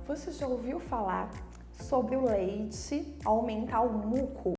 Você já ouviu falar sobre o leite aumentar o muco?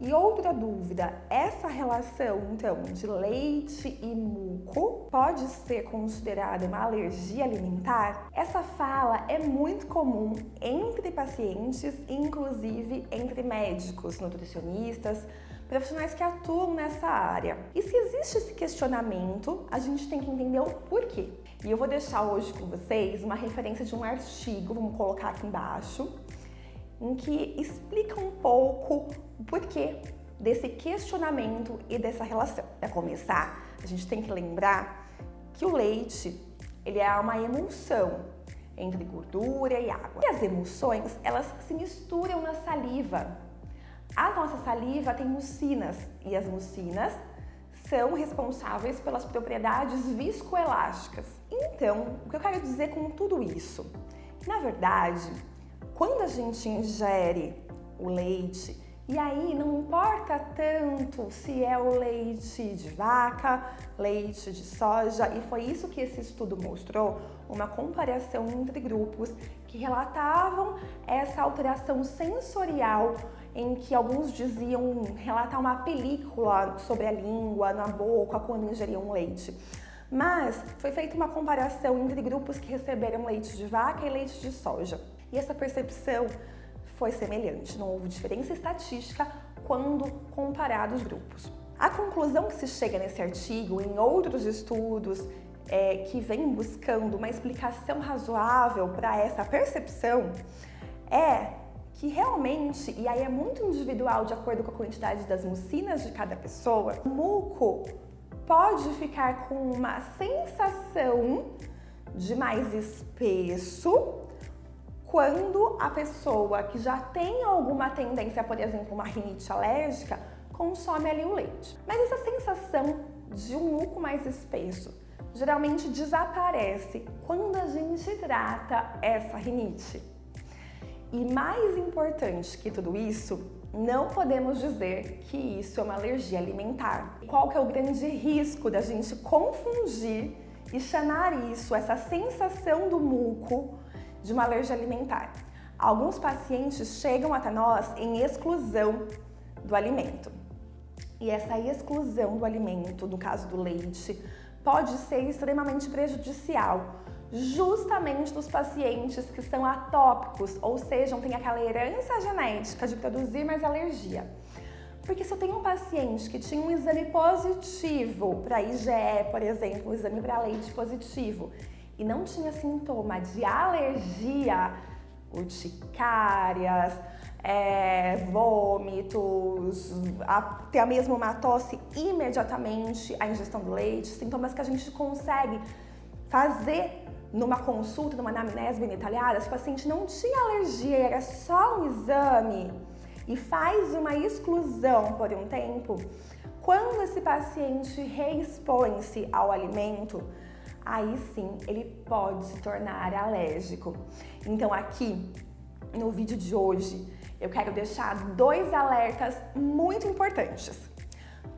E outra dúvida, essa relação então de leite e muco pode ser considerada uma alergia alimentar? Essa fala é muito comum entre pacientes, inclusive entre médicos, nutricionistas, profissionais que atuam nessa área. E se existe esse questionamento, a gente tem que entender o porquê. E eu vou deixar hoje com vocês uma referência de um artigo, vamos colocar aqui embaixo, em que explica um pouco o porquê desse questionamento e dessa relação. Para começar, a gente tem que lembrar que o leite, ele é uma emulsão entre gordura e água. E as emulsões, elas se misturam na saliva. A nossa saliva tem mucinas e as mucinas são responsáveis pelas propriedades viscoelásticas. Então, o que eu quero dizer com tudo isso? Na verdade, quando a gente ingere o leite, e aí não importa tanto se é o leite de vaca, leite de soja, e foi isso que esse estudo mostrou, uma comparação entre grupos que relatavam essa alteração sensorial em que alguns diziam relatar uma película sobre a língua, na boca, quando ingeriam leite. Mas foi feita uma comparação entre grupos que receberam leite de vaca e leite de soja. E essa percepção foi semelhante, não houve diferença estatística quando comparado os grupos. A conclusão que se chega nesse artigo, em outros estudos que vêm buscando uma explicação razoável para essa percepção, é que realmente, e aí é muito individual de acordo com a quantidade das mucinas de cada pessoa, o muco pode ficar com uma sensação de mais espesso quando a pessoa que já tem alguma tendência, por exemplo, uma rinite alérgica, consome ali o leite. Mas essa sensação de um muco mais espesso geralmente desaparece quando a gente trata essa rinite. E mais importante que tudo isso, não podemos dizer que isso é uma alergia alimentar. Qual que é o grande risco da gente confundir e chamar isso, essa sensação do muco, de uma alergia alimentar? Alguns pacientes chegam até nós em exclusão do alimento. E essa exclusão do alimento, no caso do leite, pode ser extremamente prejudicial, justamente dos pacientes que são atópicos, ou seja, têm aquela herança genética de produzir mais alergia. Porque se eu tenho um paciente que tinha um exame positivo para IgE, por exemplo, um exame para leite positivo, e não tinha sintoma de alergia, urticárias, vômitos, até mesmo uma tosse imediatamente à ingestão do leite, sintomas que a gente consegue fazer numa consulta, numa anamnese bem detalhada. Se o paciente não tinha alergia, era só um exame e faz uma exclusão por um tempo, quando esse paciente reexpõe-se ao alimento, aí sim ele pode se tornar alérgico. Então aqui no vídeo de hoje eu quero deixar 2 alertas muito importantes.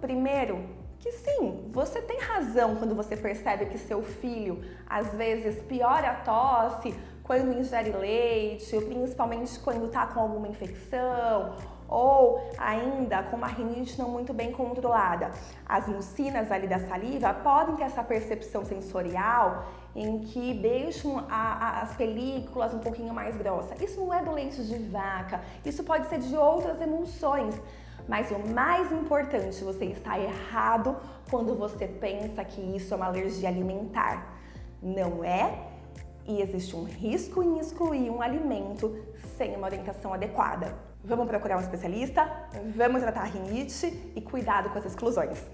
Primeiro, que sim, você tem razão quando você percebe que seu filho às vezes piora a tosse quando ingere leite, ou principalmente quando está com alguma infecção ou ainda com uma rinite não muito bem controlada. As mucinas ali da saliva podem ter essa percepção sensorial em que deixam as películas um pouquinho mais grossas. Isso não é do leite de vaca, isso pode ser de outras emulsões. Mas o mais importante, você está errado quando você pensa que isso é uma alergia alimentar. Não é, e existe um risco em excluir um alimento sem uma orientação adequada. Vamos procurar um especialista, vamos tratar a rinite e cuidado com as exclusões.